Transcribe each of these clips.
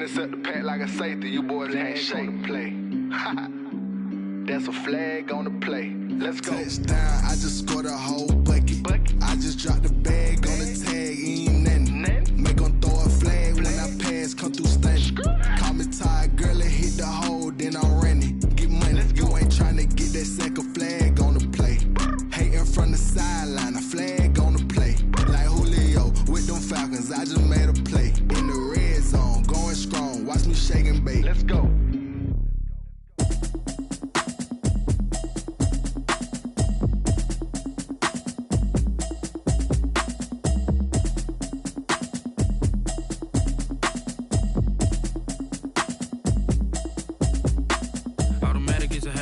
just set the pack like a safety. You boys ain't shake play. That's a flag on the play. Let's go. Touchdown, I just scored a whole bucket. I just dropped the bag on the tag, ain't nothing. Make 'em throw a flag when I pass, come through stunning. Call me tired, girl, and hit the hole, then I'm running. Get money, you ain't tryna get that second flag on the play. Hating from the sideline, a flag on the play. Like Julio with them Falcons, I just made a play. In the red zone, going strong, watch me shake and bake. Let's go.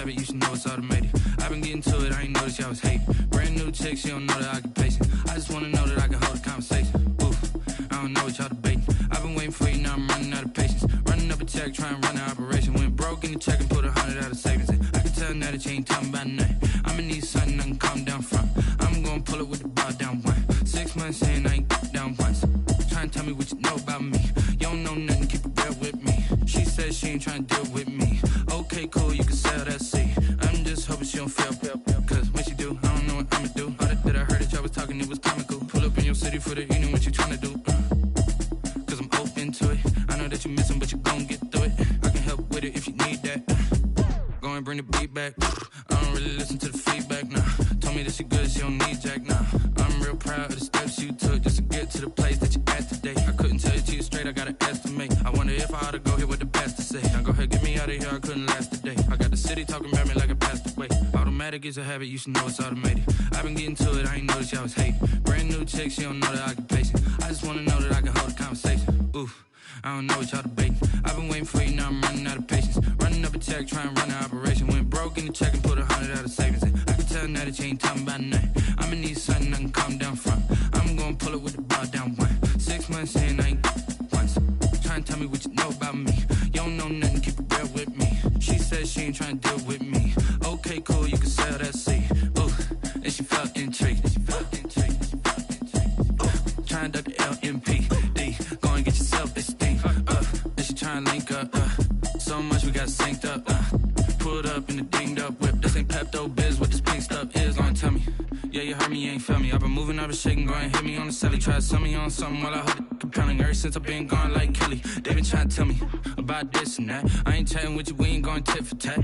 You should know it's automated. I've been getting to it, I ain't noticed y'all was hating. Brand new chick, she don't know the occupation. I just wanna know that I can hold a conversation. Oof, I don't know what y'all debating. I've been waiting for you, now I'm running out of patience. Running up a check, trying to run an operation. Went broke in the check and put 100 out of savings in. I can tell now that you ain't talking about nothing. I'ma need something I can calm down from. I'm gonna pull it with the bar down one. 6 months in, I ain't down once. Trying to tell me what you know about me. You don't know nothing, keep it real with me. She says she ain't trying to deal with me. Okay, cool, you can sell that seat. I'm just hoping she don't fail. Cause when she do, I don't know what I'ma do. All that I heard that y'all was talking, it was comical. Pull up in your city for the evening, what you tryna do? Cause I'm open to it. I know that you missing, but you gon' get through it. I can help with it if you need that. Go and bring the beat back. I don't really listen to the feedback, nah. Told me that she good, she don't need jack, nah. I'm real proud of the steps you took just to get to the place that you at today. I couldn't tell you to you straight, I gotta estimate. I wonder if I ought to go here with the best to say. Now go ahead, get me out of here, I couldn't last a day. I got the city talking about me like I passed away. Automatic is a habit, you should know it's automated. I've been getting to it, I ain't noticed y'all was hating. Brand new chick, she don't know the occupation. I just wanna know that I can hold a conversation. Oof, I don't know what y'all debating. I've been waiting for you, now I'm running out of patience. Running up a check, trying to run an operation. Went broke in the check and put 100 out of savings in. I can tell now that you ain't talking about nothing. I'ma need something I can calm down from. I'm gonna pull it with the bar down one. 6 months in, I ain't once. Trying to tell me what you know about me. You don't know nothing, keep it real with me. She says she ain't trying to deal with me. Okay, cool, you can sell that seat. Ooh, and she felt intrigued. Trying to duck the LMPD. Go and get your self-esteem. And she trying to link up. So much we got synced up. Pulled up in the dinged up whip. This ain't Pepto-Biz, what this pink stuff is. Gonna tell me. Yeah, you heard me, you ain't felt me. I've been moving, I've been shaking, go and hit me on the celly. Try to sell me on something while I hold it compelling. Ever since I've been gone like Kelly, they been trying to tell me about this and that. I ain't chatting with you, we ain't going tit for tat.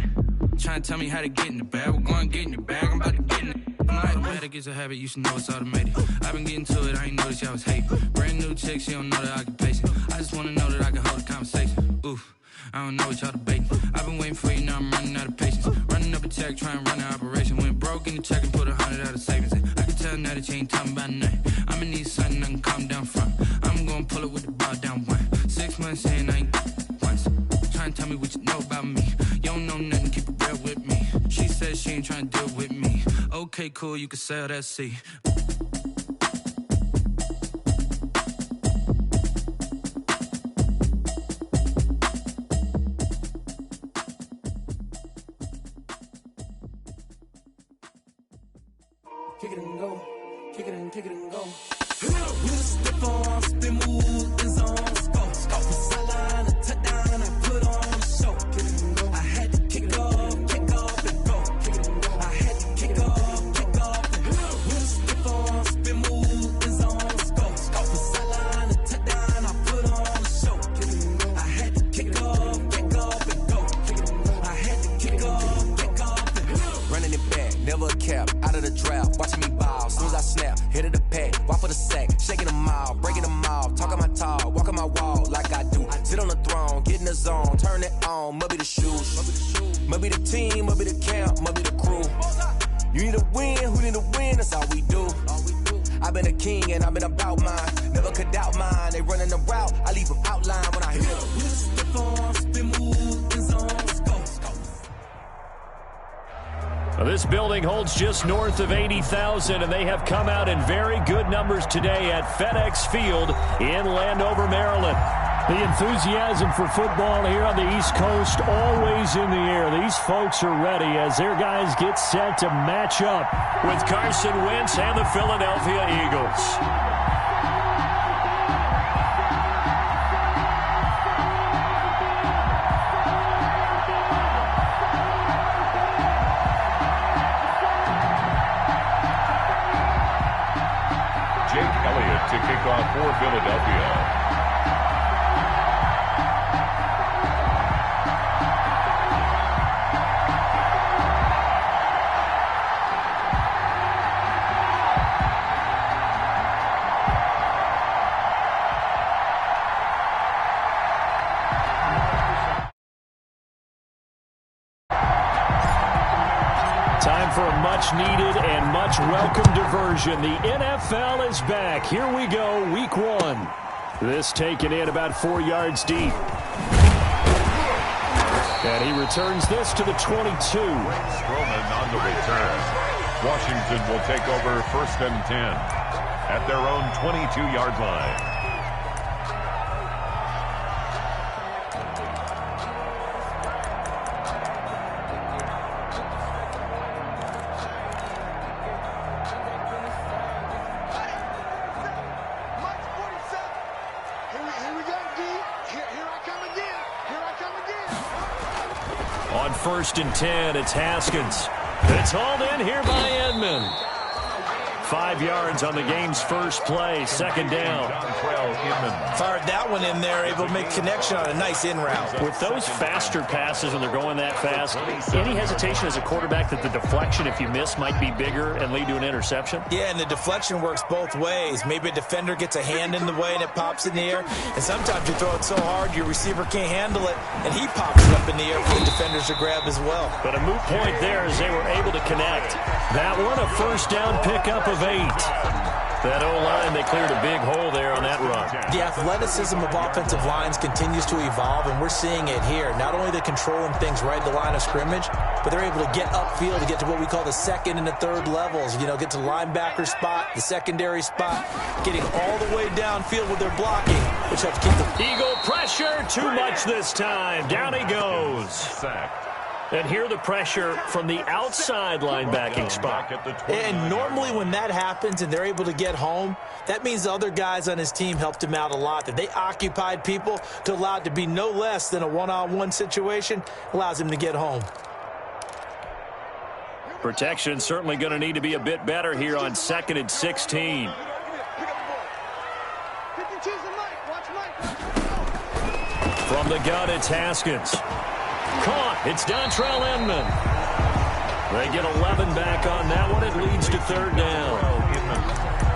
Trying to tell me how to get in the bag. We're going to get in the bag, I'm about to get in it. Automatic is a habit, you should know it's automated. I've been getting to it, I ain't noticed y'all was hating. Brand new chick, she don't know the occupation. I just wanna know that I can hold a conversation. Oof, I don't know what y'all debating. I've been waiting for you, now I'm running out of patience. Running up a check, trying to run an operation. Went broke in the check and put 100 out of savings in. I can tell now that you ain't talking about nothing. I'ma need something I can calm down from. I'm gonna pull it with the bar down one. 6 months in, I ain't once. Trying to tell me what you know about me. You don't know nothing, keep it real with me. She says she ain't trying to deal with me. Okay, cool, you can sell that seat. Kick it and go, kick it and go. We just step on, spin, move, and zone, go. From sideline to touchdown, I put on the show. Kick it and go. I had to kick off and go. Kick it and go. I had to kick off and go. We just step on, spin, move, and zone, go. From sideline to touchdown, I put on the show. Kick it and go. I had to kick off and go. Kick it and go. I had to kick off and go. Running it back, never a cap, out of the draft, watching me ball. Soon as I snap, hit of the pack, walk for the sack, shaking them all, breaking them off, talking my talk, walking my wall like I do. Sit on the throne, get in the zone, turn it on, must be the shoes, must be the team, must be the camp, must be the crew. You need a win, who need a win, that's all we do. I've been a king and I've been about mine, never could doubt mine. They running the route, I leave them outline when I hit them. We just step on, spin, move, and zone, go. This building holds just north of 80,000, and they have come out in very good numbers today at FedEx Field in Landover, Maryland. The enthusiasm for football here on the East Coast always in the air. These folks are ready as their guys get set to match up with Carson Wentz and the Philadelphia Eagles. for a much-needed and much-welcome diversion. The NFL is back. Here we go, week 1. This taken in about 4 yards deep. And he returns this to the 22. Strowman on the return. Washington will take over 1st and 10 at their own 22-yard line. On 1st and 10, it's Haskins. It's hauled in here by Edmond. 5 yards on the game's first play, 2nd down. Fired that one in there, able to make connection on a nice in route. With those faster passes, when they're going that fast, any hesitation as a quarterback that the deflection, if you miss, might be bigger and lead to an interception? Yeah, and the deflection works both ways. Maybe a defender gets a hand in the way and it pops in the air, and sometimes you throw it so hard your receiver can't handle it, and he pops it up in the air for the defenders to grab as well. But a moot point there as they were able to connect. That one, a 1st down pickup of 8. That O-line, they cleared a big hole there on that run. The athleticism of offensive lines continues to evolve, and we're seeing it here. Not only are they controlling things right at the line of scrimmage, but they're able to get upfield to get to what we call the 2nd and the 3rd levels. You know, get to the linebacker spot, the secondary spot, getting all the way downfield with their blocking, which helps keep the Eagle pressure, too much this time. Down he goes. Sacked. And here the pressure from the outside linebacking spot. And normally when that happens and they're able to get home, that means the other guys on his team helped him out a lot. That they occupied people to allow it to be no less than a one-on-one situation, allows him to get home. Protection certainly going to need to be a bit better here on 2nd and 16. From the gun, it's Haskins. Caught. It's Dontrell Inman. They get 11 back on that one. It leads to 3rd down.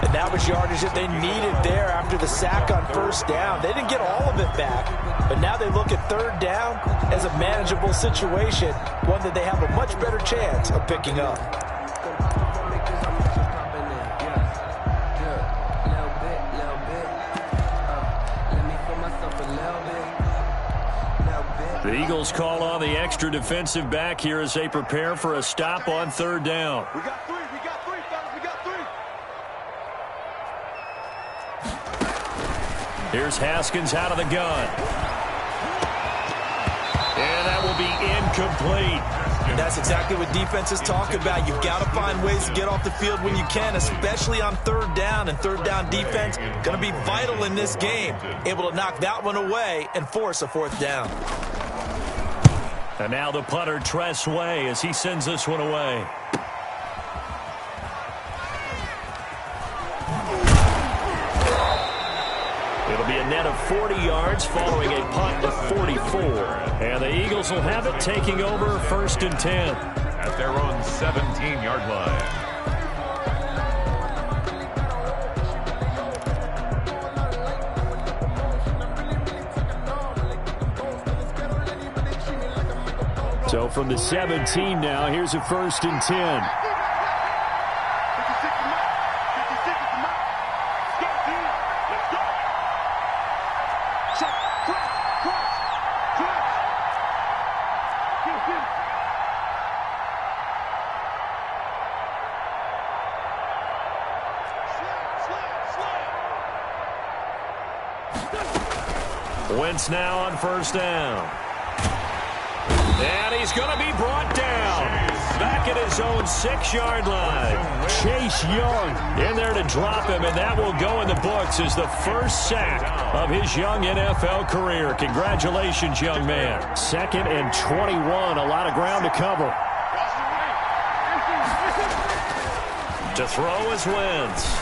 And that was yardage that they needed there after the sack on 1st down. They didn't get all of it back, but now they look at 3rd down as a manageable situation, one that they have a much better chance of picking up. The Eagles call on the extra defensive back here as they prepare for a stop on 3rd down. We got 3, fellas, we got 3. Here's Haskins out of the gun. And that will be incomplete. That's exactly what defenses talk about. You've got to find ways to get off the field when you can, especially on 3rd down. And 3rd down defense going to be vital in this game. Able to knock that one away and force a 4th down. And now the punter, Tress Way, as he sends this one away. It'll be a net of 40 yards following a punt of 44. And the Eagles will have it, taking over 1st and 10. At their own 17-yard line. So from the 17 now, here's a 1st and 10. Wentz now on 1st down. And he's going to be brought down. Back at his own 6-yard line. Chase Young in there to drop him, and that will go in the books as the first sack of his young NFL career. Congratulations, young man. 2nd and 21. A lot of ground to cover. To throw is Wentz.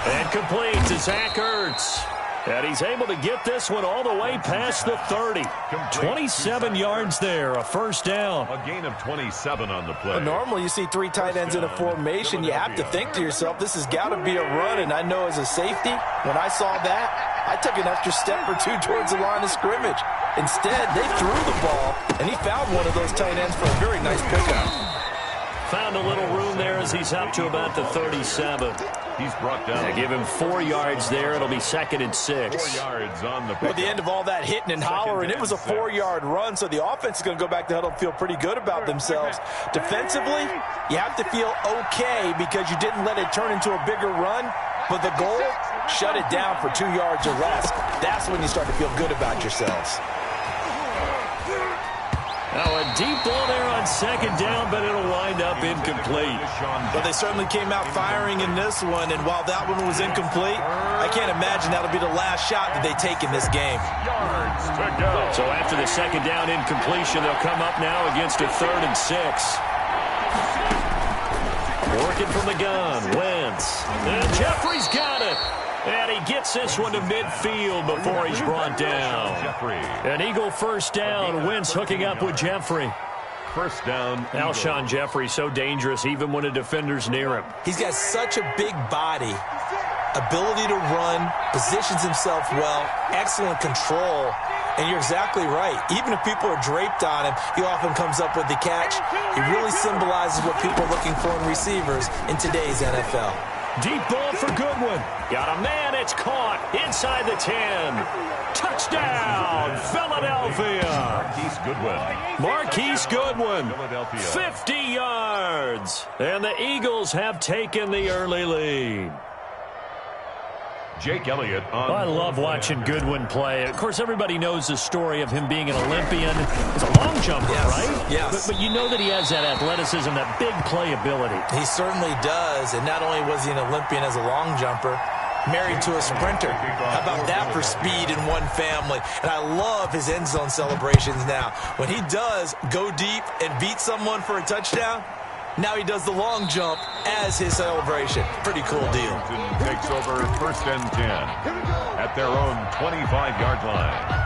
And complete to Zach Ertz. And he's able to get this one all the way past the 30. 27 yards there, a 1st down. A gain of 27 on the play. Well, normally you see 3 tight ends in a formation. You have to think to yourself, this has got to be a run. And I know as a safety, when I saw that, I took an extra step or 2 towards the line of scrimmage. Instead, they threw the ball, and he found one of those tight ends for a very nice pickup. Found a little room there as he's up to about the 37. He's brought down. They give him 4 yards there. It'll be 2nd and 6. 4 yards on the Well, at the end of all that hitting and hollering, it was a 4-yard run, so the offense is going to go back to huddle and feel pretty good about themselves. Defensively, you have to feel okay because you didn't let it turn into a bigger run, but the goal, shut it down for 2 yards or less. That's when you start to feel good about yourselves. Now a deep ball there on 2nd down, but it'll wind up incomplete. But they certainly came out firing in this one, and while that one was incomplete, I can't imagine that'll be the last shot that they take in this game. Yards to go. So after the 2nd down incompletion, they'll come up now against a 3rd and 6. Working from the gun, Wentz. And Jeffrey's got it. And he gets this one to midfield before he's brought down. An Eagle first down. Wentz hooking up with Jeffrey. First down. Alshon Jeffrey so dangerous even when a defender's near him. He's got such a big body, ability to run, positions himself well, excellent control. And you're exactly right. Even if people are draped on him, he often comes up with the catch. He really symbolizes what people are looking for in receivers in today's NFL. Deep ball for Goodwin. Got a man, it's caught inside the 10. Touchdown, Philadelphia. Marquise Goodwin. 50 yards. And the Eagles have taken the early lead. Jake Elliott on. I love watching Goodwin play. Of course, everybody knows the story of him being an Olympian. He's a long jumper, right? Yes. But you know that he has that athleticism, that big playability. He certainly does. And not only was he an Olympian as a long jumper, married to a sprinter. How about that for speed in one family? And I love his end zone celebrations now. When he does go deep and beat someone for a touchdown, now he does the long jump as his celebration. Pretty cool deal. Takes over 1st and 10 at their own 25-yard line.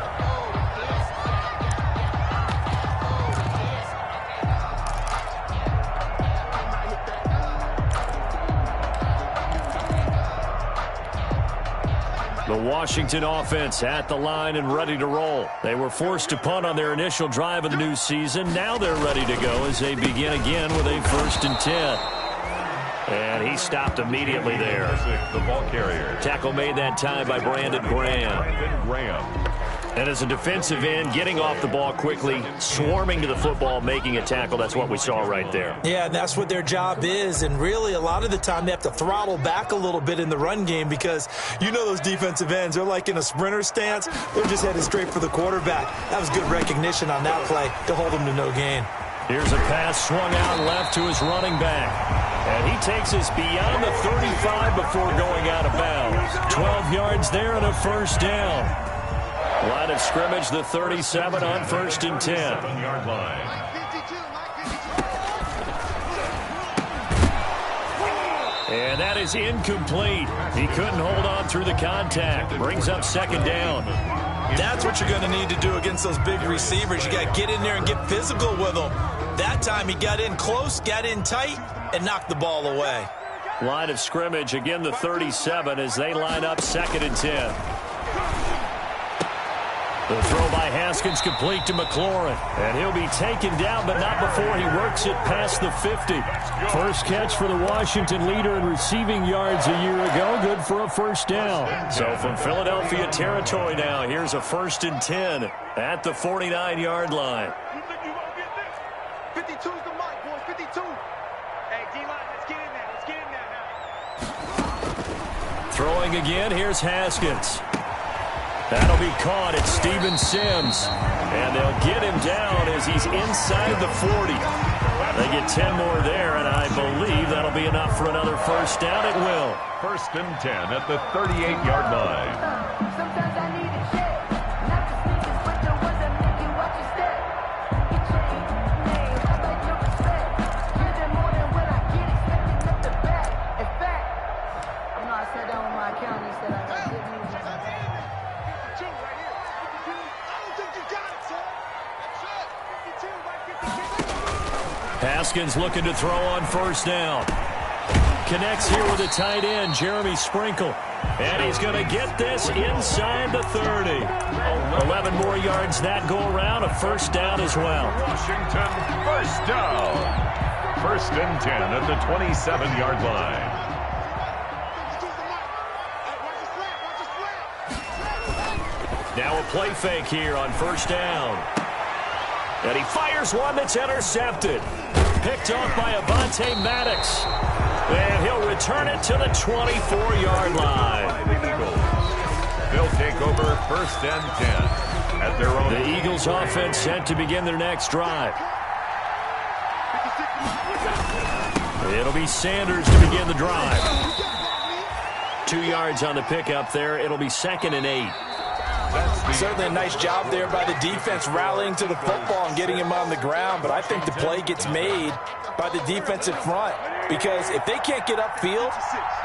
The Washington offense at the line and ready to roll. They were forced to punt on their initial drive of the new season. Now they're ready to go as they begin again with a 1st and 10. And he stopped immediately there. The ball carrier. Tackle made that time by Brandon Graham. And as a defensive end, getting off the ball quickly, swarming to the football, making a tackle, that's what we saw right there. Yeah, and that's what their job is. And really, a lot of the time, they have to throttle back a little bit in the run game because you know those defensive ends, they're like in a sprinter stance. They're just headed straight for the quarterback. That was good recognition on that play to hold them to no gain. Here's a pass swung out left to his running back. And he takes us beyond the 35 before going out of bounds. 12 yards there and a 1st down. Line of scrimmage, the 37 on 1st and 10. 7-yard line. And that is incomplete. He couldn't hold on through the contact. Brings up 2nd down. That's what you're going to need to do against those big receivers. You got to get in there and get physical with them. That time he got in close, got in tight, and knocked the ball away. Line of scrimmage, again the 37 as they line up 2nd and 10. The throw by Haskins complete to McLaurin. And he'll be taken down, but not before he works it past the 50. First catch for the Washington leader in receiving yards a year ago. Good for a 1st down. So from Philadelphia territory now, here's a 1st and 10 at the 49-yard line. 52's the mark, boys. 52. Hey, D-line, let's get in there. Let's get in there now. Throwing again, here's Haskins. That'll be caught at Steven Sims. And they'll get him down as he's inside the 40. They get 10 more there, and I believe that'll be enough for another 1st down. It will. 1st and 10 at the 38-yard line. Sometimes I need a check. Not the sneakers, but the ones that make you watch your step. Get change. Hey, I like your respect. Give them more than when I get expecting up the back. In fact, you know, I sat down with my accountant. He said I got good news. Haskins looking to throw on 1st down. Connects here with a tight end, Jeremy Sprinkle. And he's going to get this inside the 30. 11 more yards that go around, a 1st down as well. Washington 1st down. first and 10 at the 27-yard line. Now a play fake here on first down. And he fires one that's intercepted. Picked off by Avonte Maddox. And he'll return it to the 24-yard line. They'll take over first and 10 at their own. The Eagles offense set to begin their next drive. It'll be Sanders to begin the drive. 2 yards on the pickup there. It'll be 2nd and 8. Certainly a nice job there by the defense rallying to the football and getting him on the ground, but I think the play gets made by the defensive front because if they can't get upfield,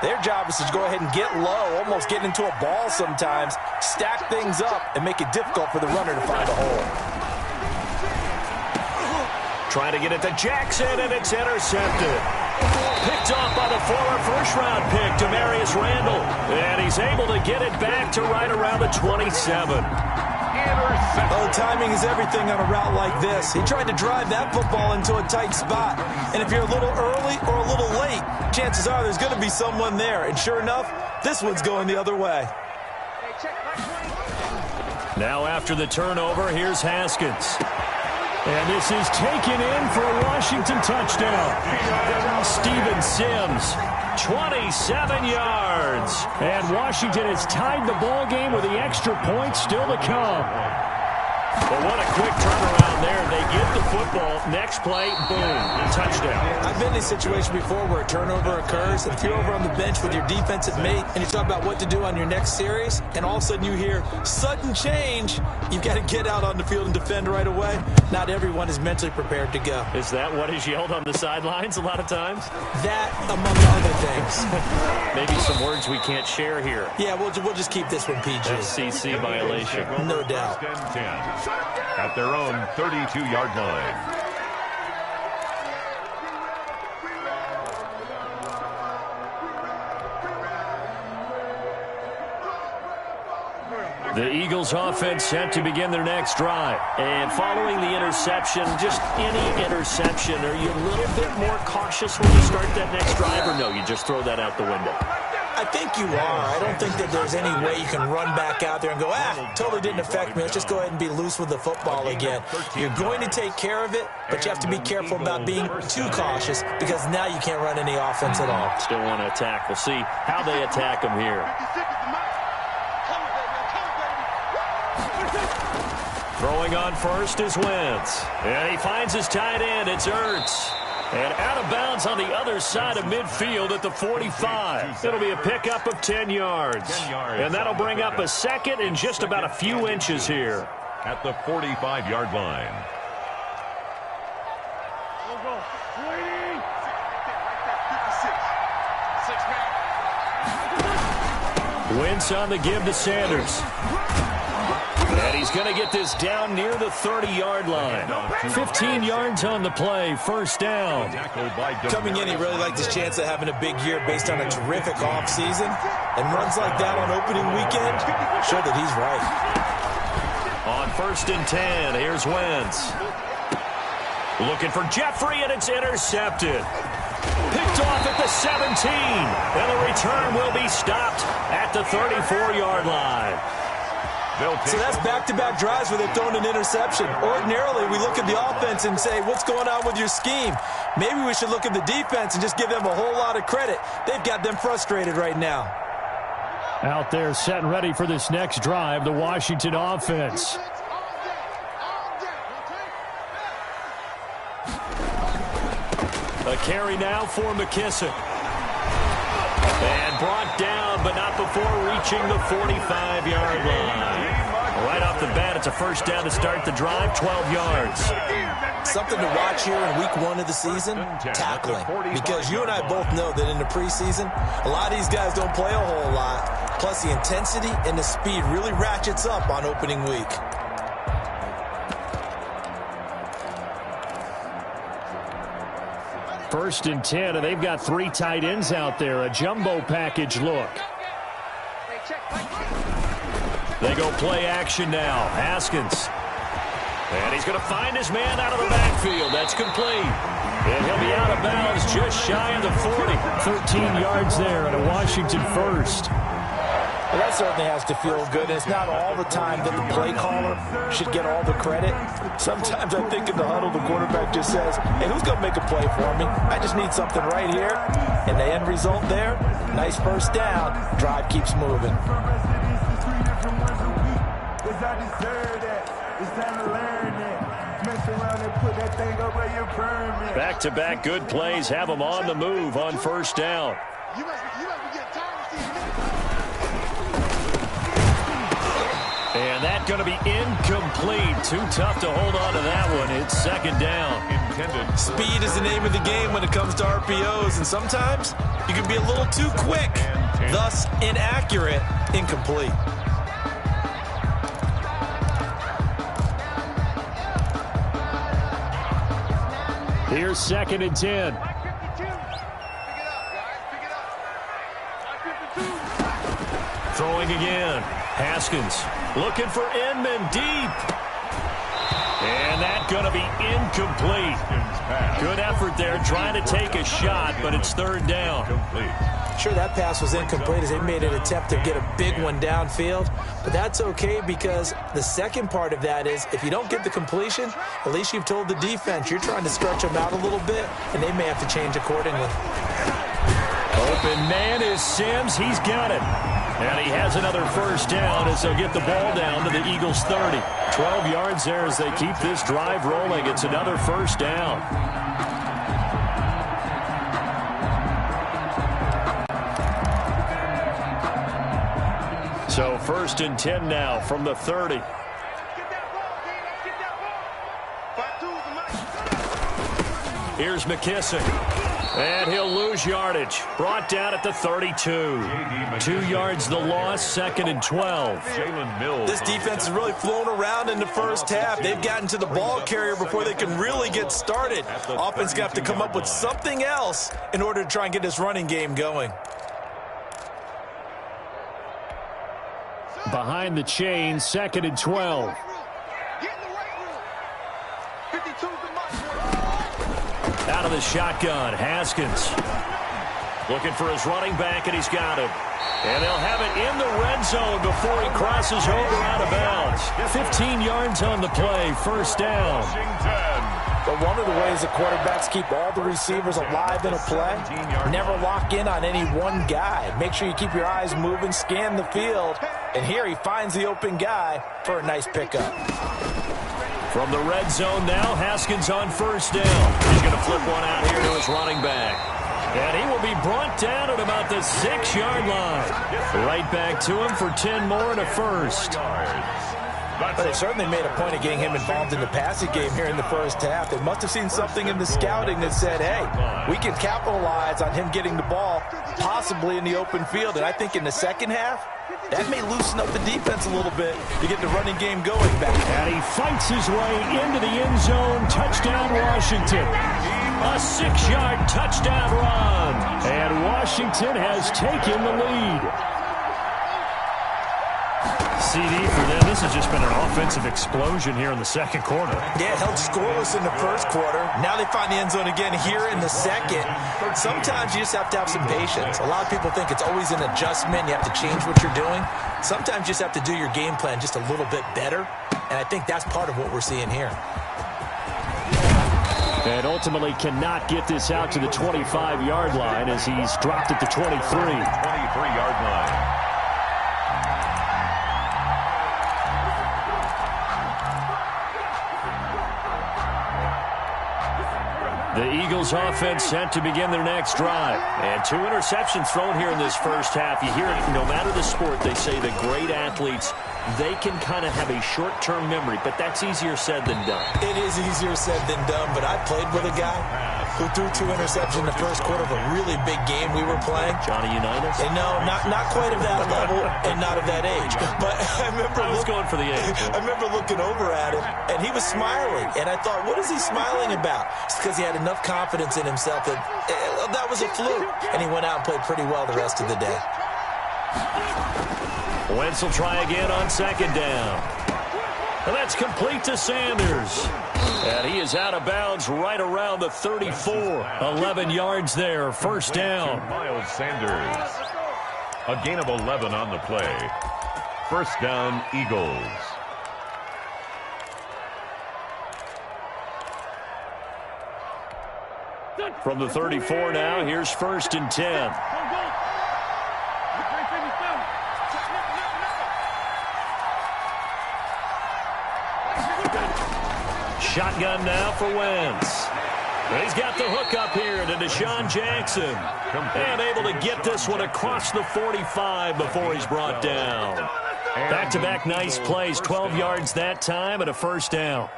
their job is to go ahead and get low, almost get into a ball sometimes, stack things up, and make it difficult for the runner to find a hole. Trying to get it to Jackson, and it's intercepted. Picked off by the former first-round pick, Demarius Randall. And he's able to get it back to right around the 27. Oh, timing is everything on a route like this. He tried to drive that football into a tight spot. And if you're a little early or a little late, chances are there's going to be someone there. And sure enough, this one's going the other way. Now after the turnover, here's Haskins. And this is taken in for a Washington touchdown. Steven Sims, 27 yards. And Washington has tied the ball game with the extra point still to come. But what a quick turnaround there. They get the football. Next play, boom, touchdown. I've been in a situation before where a turnover occurs, and if you're over on the bench with your defensive mate and you talk about what to do on your next series, and all of a sudden you hear sudden change, you've got to get out on the field and defend right away. Not everyone is mentally prepared to go. Is that what is yelled on the sidelines a lot of times? That, among other things. Maybe some words we can't share here. Yeah, we'll just keep this one PG. FCC violation. No doubt. At their own 32-yard line. The Eagles offense set to begin their next drive. And following the interception, just any interception, are you a little bit more cautious when you start that next drive, or no, you just throw that out the window? I think you are. I don't think that there's any way you can run back out there and go, totally didn't affect me. Let's just go ahead and be loose with the football again. You're going to take care of it, but you have to be careful about being too cautious because now you can't run any offense at all. Still want to attack. We'll see how they attack them here. Throwing on first is Wentz. And he finds his tight end. It's Ertz. And out of bounds on the other side of midfield at the 45. It'll be a pickup of 10 yards. And that'll bring up a 2nd and just about a few inches here. At the 45-yard line. Wentz on the give to Sanders. And he's going to get this down near the 30-yard line. 15 yards on the play, first down. Coming in, he really liked his chance of having a big year based on a terrific offseason. And runs like that on opening weekend show that he's right. On first and 10, here's Wentz. Looking for Jeffrey, and it's intercepted. Picked off at the 17. And the return will be stopped at the 34-yard line. So that's back-to-back drives where they've thrown an interception. Ordinarily, we look at the offense and say, what's going on with your scheme? Maybe we should look at the defense and just give them a whole lot of credit. They've got them frustrated right now. Out there set and ready for this next drive, the Washington offense. A carry now for McKissick. And brought down, but not before reaching the 45-yard line. Right off the bat, it's a first down to start the drive, 12 yards. Something to watch here in week 1 of the season, tackling. Because you and I both know that in the preseason, a lot of these guys don't play a whole lot. Plus, the intensity and the speed really ratchets up on opening week. First and 10, and they've got 3 tight ends out there. A jumbo package look. They go play action now. Haskins. And he's going to find his man out of the backfield. That's complete. And he'll be out of bounds just shy of the 40. 13 yards there and a Washington first. Well, that certainly has to feel good. And it's not all the time that the play caller should get all the credit. Sometimes I think in the huddle, the quarterback just says, hey, who's going to make a play for me? I just need something right here. And the end result there, nice first down. Drive keeps moving. Back-to-back good plays have them on the move on first down. And that's going to be incomplete. Too tough to hold on to that one. It's second down. Intended. Speed is the name of the game when it comes to RPOs, and sometimes you can be a little too quick, thus inaccurate, incomplete. Here's second and 10. Throwing again. Haskins looking for Inman deep. And that's going to be incomplete. Good effort there trying to take a shot, but it's third down. Sure, that pass was incomplete as they made an attempt to get a big one downfield. But that's okay because the second part of that is if you don't get the completion, at least you've told the defense you're trying to stretch them out a little bit, and they may have to change accordingly. Open man is Sims. He's got it. And he has another first down as they'll get the ball down to the Eagles' 30. 12 yards there as they keep this drive rolling. It's another first down. So first and 10 now from the 30. Here's McKissick. And he'll lose yardage. Brought down at the 32. 2 yards the loss, second and 12. This defense is really flown around in the first half. They've gotten to the ball carrier before they can really get started. Offense got to come up with something else in order to try and get this running game going. Behind the chain, second and 12. Out of the shotgun, Haskins. Looking for his running back, and he's got it. And they'll have it in the red zone before he crosses over out of bounds. 15 yards on the play, first down. But one of the ways that quarterbacks keep all the receivers alive in a play, never lock in on any one guy. Make sure you keep your eyes moving, scan the field. And here he finds the open guy for a nice pickup. From the red zone now, Haskins on first down. He's going to flip one out here to his running back. And he will be brought down at about the 6-yard line. Right back to him for 10 more and a first. But they certainly made a point of getting him involved in the passing game here in the first half. They must have seen something in the scouting that said, hey, we can capitalize on him getting the ball, possibly in the open field. And I think in the second half, that may loosen up the defense a little bit to get the running game going back. And he fights his way into the end zone. Touchdown, Washington. A 6-yard touchdown run. And Washington has taken the lead. CD for them. This has just been an offensive explosion here in the second quarter. Yeah, held scoreless in the first quarter. Now they find the end zone again here in the second. Sometimes you just have to have some patience. A lot of people think it's always an adjustment. You have to change what you're doing. Sometimes you just have to do your game plan just a little bit better. And I think that's part of what we're seeing here. And ultimately cannot get this out to the 25-yard line as he's dropped at the 23. 23-yard line. The Eagles offense set to begin their next drive. And 2 interceptions thrown here in this first half. You hear it, no matter the sport, they say the great athletes, they can kind of have a short-term memory, but that's easier said than done. It is easier said than done, but I played with a guy who threw 2 interceptions in the first quarter of a really big game we were playing. Johnny Unitas? And no, not quite of that level and not of that age. But I remember I was going for the age. I remember looking over at him, and he was smiling. And I thought, what is he smiling about? It's because he had enough confidence in himself that that was a fluke. And he went out and played pretty well the rest of the day. Wentz will try again on second down. And that's complete to Sanders. And he is out of bounds right around the 34. 11 yards there, first down. Miles Sanders. A gain of 11 on the play. First down, Eagles. From the 34 now, here's first and 10. Shotgun now for Wentz. He's got the hook up here to Deshaun Jackson. And able to get this one across the 45 before he's brought down. Back-to-back nice plays, 12 yards that time and a first down.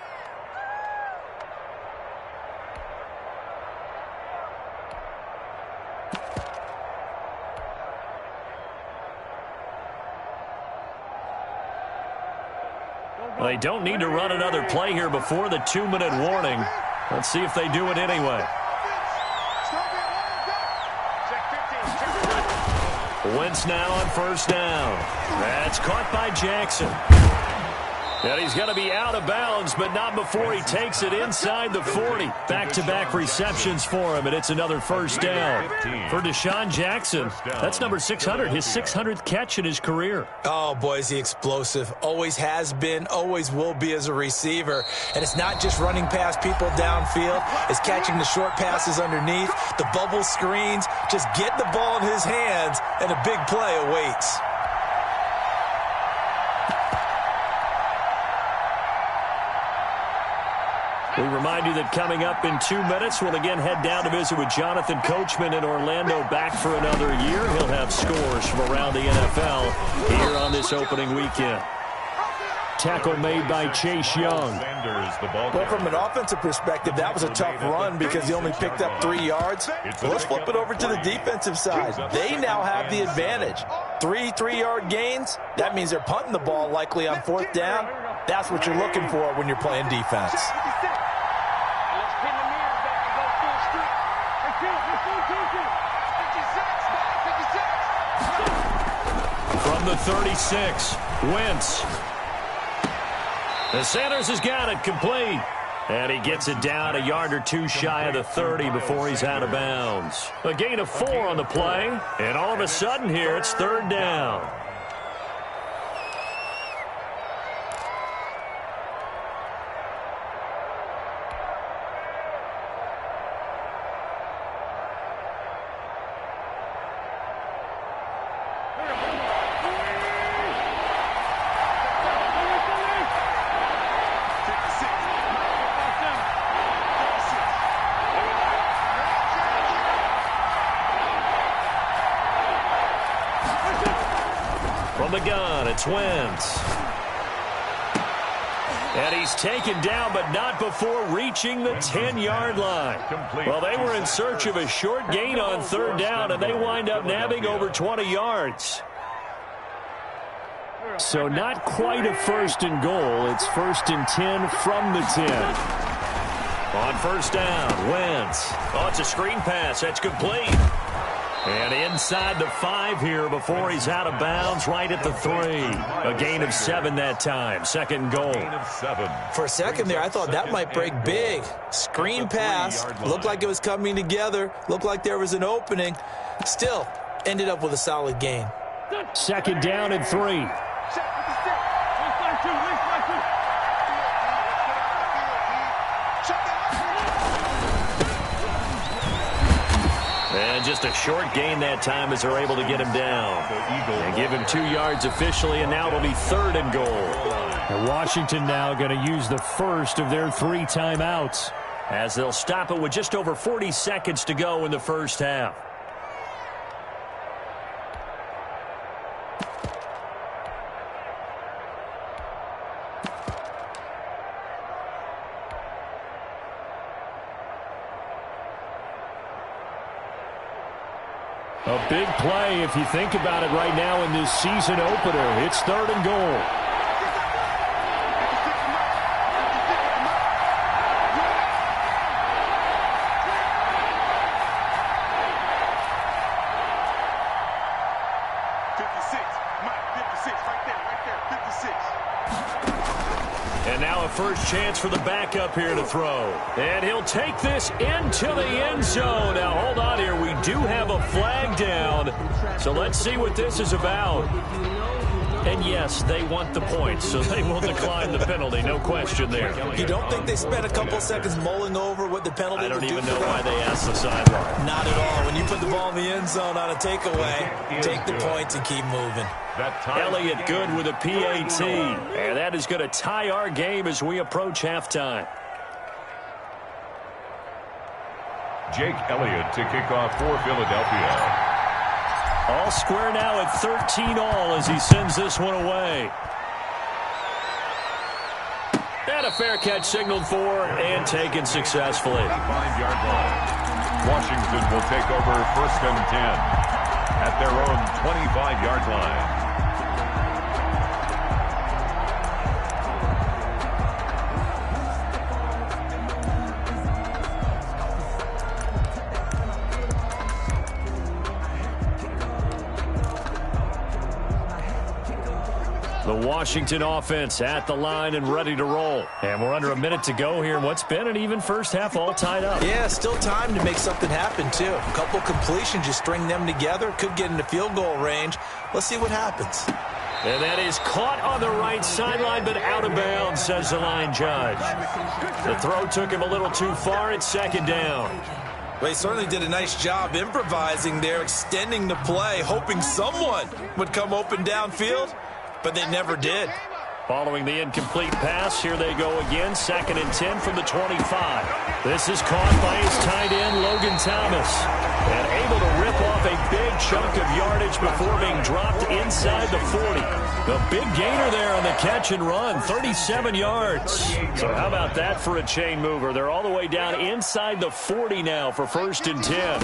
They don't need to run another play here before the 2-minute warning. Let's see if they do it anyway. Wentz now on first down. That's caught by Jackson. And he's going to be out of bounds, but not before he takes it inside the 40. Back-to-back receptions for him, and it's another first down. For Deshaun Jackson, that's number 600, his 600th catch in his career. Oh, boy, is he explosive. Always has been, always will be as a receiver. And it's not just running past people downfield. It's catching the short passes underneath, the bubble screens. Just get the ball in his hands, and a big play awaits. We remind you that coming up in 2 minutes, we'll again head down to visit with Jonathan Coachman in Orlando, back for another year. He'll have scores from around the NFL here on this opening weekend. Tackle made by Chase Young. Well, from an offensive perspective, that was a tough run because he only picked up 3 yards. Well, let's flip it over to the defensive side. They now have the advantage. 3 3-yard gains, that means they're punting the ball likely on fourth down. That's what you're looking for when you're playing defense. From the 36, Wentz. And Sanders has got it complete. And he gets it down a yard or two shy of the 30 before he's out of bounds. A gain of 4 on the play. And all of a sudden here, it's third down. From the gun, it's Wentz. And he's taken down, but not before reaching the 10-yard line. Well, they were in search of a short gain on third down, and they wind up nabbing over 20 yards. So not quite a first and goal. It's first and 10 from the 10. On first down, Wentz. Oh, it's a screen pass. That's complete. And inside the 5 here before he's out of bounds, right at the 3. A gain of 7 that time. Second and goal. For a second there, I thought that might break big. Screen pass. Looked like it was coming together. Looked like there was an opening. Still, ended up with a solid gain. Second down and 3. And just a short gain that time as they're able to get him down. And give him 2 yards officially, and now it'll be third and goal. And Washington now going to use the first of their 3 timeouts, as they'll stop it with just over 40 seconds to go in the first half. A big play if you think about it right now in this season opener. It's third and goal. And now a first chance for the backup here to throw. And he'll take this into the end zone. Now, hold on here. We do have a flag down. So let's see what this is about. And, yes, they want the points, so they will decline the penalty. No question there. You don't think they spent a couple seconds mulling over what the penalty would do? I don't even know why they asked the sideline. Not at all. When you put the ball in the end zone on a takeaway, take the points and keep moving. Elliott good with a PAT. And that is going to tie our game as we approach halftime. Jake Elliott to kick off for Philadelphia. All square now at 13-all as he sends this one away. And a fair catch signaled for and taken successfully. 5-yard line. Washington will take over 1st and 10 at their own 25-yard line. The Washington offense at the line and ready to roll. And we're under a minute to go here in what's been an even first half, all tied up. Yeah, still time to make something happen, too. A couple completions, you string them together, could get into field goal range. Let's see what happens. And that is caught on the right sideline, but out of bounds, says the line judge. The throw took him a little too far. It's 2nd down. Well, he certainly did a nice job improvising there, extending the play, hoping someone would come open downfield. But they never did. Following the incomplete pass, here they go again. 2nd and 10 from the 25. This is caught by his tight end, Logan Thomas. And able to rip off a big chunk of yardage before being dropped inside the 40. The big gainer there on the catch and run, 37 yards. So how about that for a chain mover? They're all the way down inside the 40 now for 1st and 10.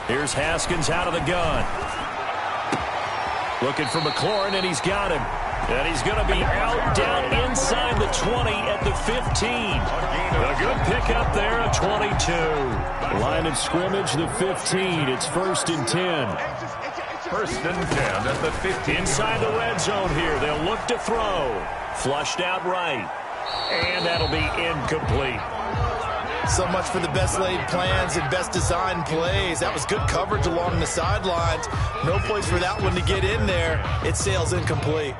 Here's Haskins out of the gun. Looking for McLaurin, and he's got him. And he's going to be out down inside the 20 at the 15. A good pickup there at 22. Line of scrimmage, the 15. It's 1st and 10. 1st and 10 at the 15. Inside the red zone here. They'll look to throw. Flushed out right. And that'll be incomplete. So much for the best laid plans and best designed plays. That was good coverage along the sidelines. No place for that one to get in there. It sails incomplete.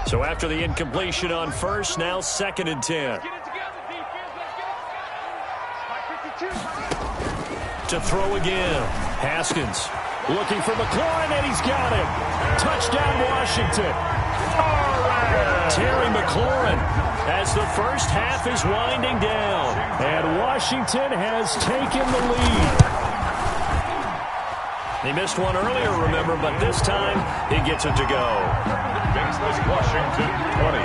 So after the incompletion on 1st, now 2nd and 10. To throw again. Haskins looking for McLaurin, and he's got him. Touchdown, Washington. Terry McLaurin as the first half is winding down. And Washington has taken the lead. He missed one earlier, remember, but this time he gets it to go. Makes this Washington 20.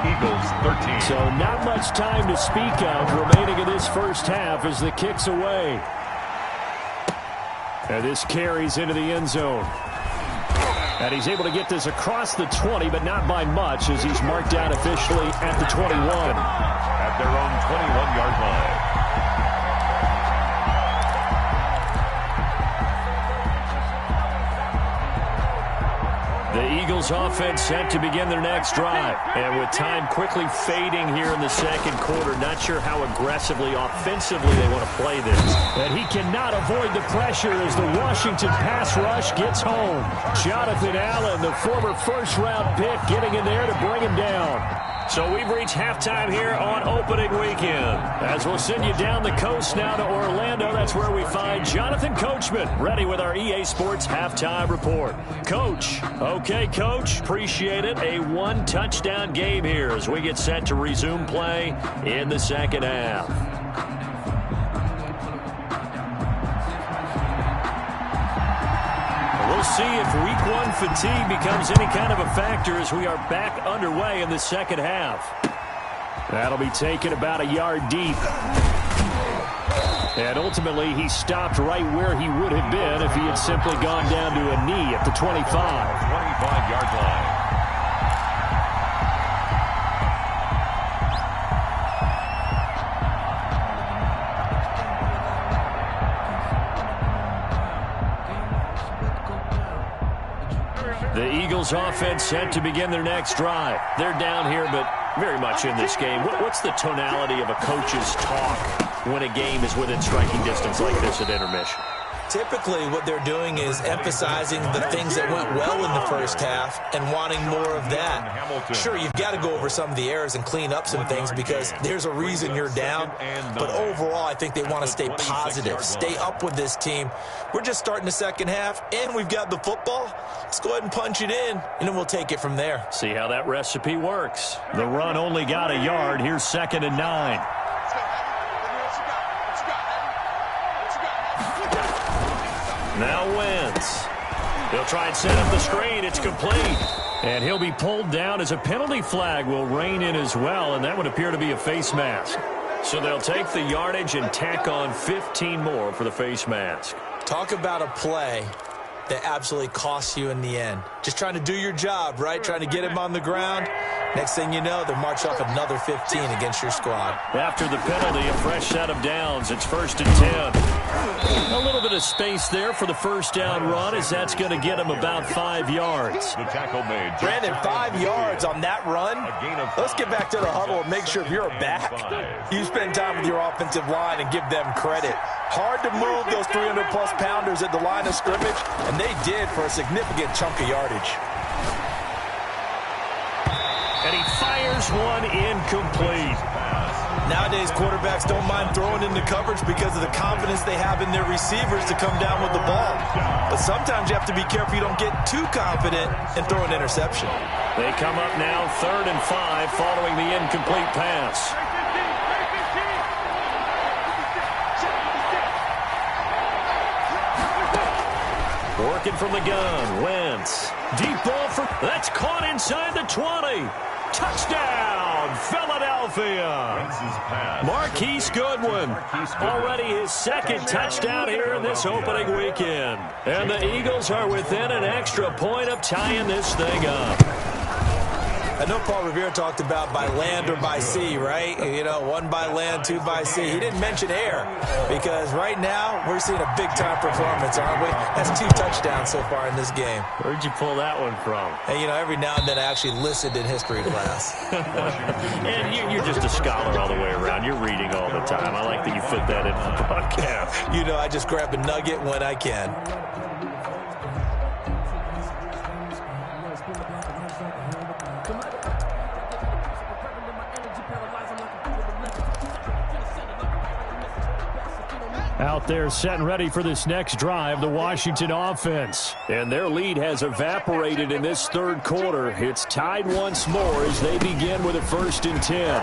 Eagles 13. So not much time to speak of remaining in this first half as the kick's away. And this carries into the end zone. And he's able to get this across the 20, but not by much as he's marked out officially at the 21. At their own 21-yard line. The Eagles offense set to begin their next drive. And with time quickly fading here in the 2nd quarter, not sure how aggressively, offensively they want to play this. And he cannot avoid the pressure as the Washington pass rush gets home. Jonathan Allen, the former first-round pick, getting in there to bring him down. So we've reached halftime here on opening weekend. As we'll send you down the coast now to Orlando, that's where we find Jonathan Coachman, ready with our EA Sports halftime report. Coach, okay, Coach, appreciate it. A 1-touchdown game here as we get set to resume play in the 2nd half. We'll see if week 1 fatigue becomes any kind of a factor as we are back underway in the 2nd half. That'll be taken about a yard deep. And ultimately, he stopped right where he would have been if he had simply gone down to a knee at the 25. 25-yard line. Eagles offense set to begin their next drive. They're down here, but very much in this game. What's the tonality of a coach's talk when a game is within striking distance like this at intermission? Typically, what they're doing is emphasizing the things that went well in the first half and wanting more of that. Sure, you've got to go over some of the errors and clean up some things because there's a reason you're down. But overall, I think they want to stay positive, stay up with this team. We're just starting the second half, and we've got the football. Let's go ahead and punch it in, and then we'll take it from there. See how that recipe works. The run only got a yard. Here's 2nd and 9. Now Wentz. He'll try and set up the screen. It's complete. And he'll be pulled down as a penalty flag will rein in as well, and that would appear to be a face mask. So they'll take the yardage and tack on 15 more for the face mask. Talk about a play that absolutely costs you in the end. Just trying to do your job, right? Trying to get him on the ground. Next thing you know, they'll march off another 15 against your squad. After the penalty, a fresh set of downs. It's 1st and 10. A little bit of space there for the first down run as that's going to get him about 5 yards. The tackle made. Brandon, 5 yards on that run. Let's get back to the huddle and make sure if you're back, you spend time with your offensive line and give them credit. Hard to move those 300-plus pounders at the line of scrimmage, and they did for a significant chunk of yardage. And he fires one incomplete. Nowadays, quarterbacks don't mind throwing into coverage because of the confidence they have in their receivers to come down with the ball. But sometimes you have to be careful you don't get too confident and throw an interception. They come up now 3rd and 5 following the incomplete pass. Working from the gun, Wentz. Deep ball for... That's caught inside the 20. Touchdown, Philadelphia. Marquise Goodwin. Already his 2nd touchdown here in this opening weekend. And the Eagles are within an extra point of tying this thing up. I know Paul Revere talked about by land or by sea, right? You know, 1 by land, 2 by sea. He didn't mention air because right now we're seeing a big-time performance, aren't we? That's 2 touchdowns so far in this game. Where'd you pull that one from? And, you know, every now and then I actually listened in history class. And you're just a scholar all the way around. You're reading all the time. I like that you fit that in the broadcast. You know, I just grab a nugget when I can. Out there set and ready for this next drive, the Washington offense. And their lead has evaporated in this 3rd quarter. It's tied once more as they begin with a 1st and 10.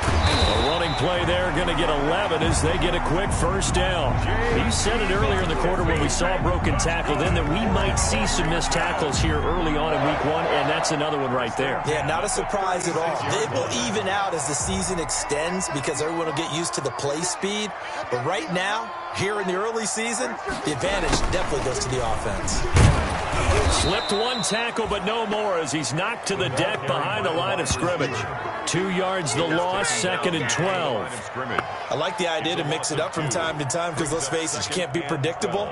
A running play there, going to get 11 as they get a quick 1st down. You said it earlier in the quarter when we saw a broken tackle then that we might see some missed tackles here early on in week 1, and that's another one right there. Yeah, not a surprise at all. It will even out as the season extends because everyone will get used to the play speed. But right now, here in the early season, the advantage definitely goes to the offense. Slipped 1 tackle, but no more as he's knocked to the deck behind the line of scrimmage. 2 yards the loss, 2nd and 12. I like the idea to mix it up from time to time because, let's face it, you can't be predictable.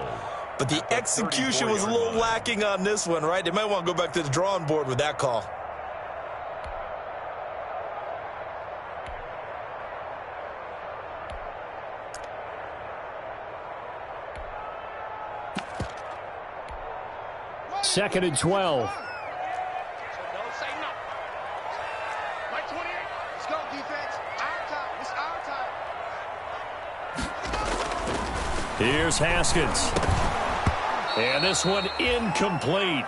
But the execution was a little lacking on this one, right? They might want to go back to the drawing board with that call. Second and 12. Here's Haskins. And this one incomplete.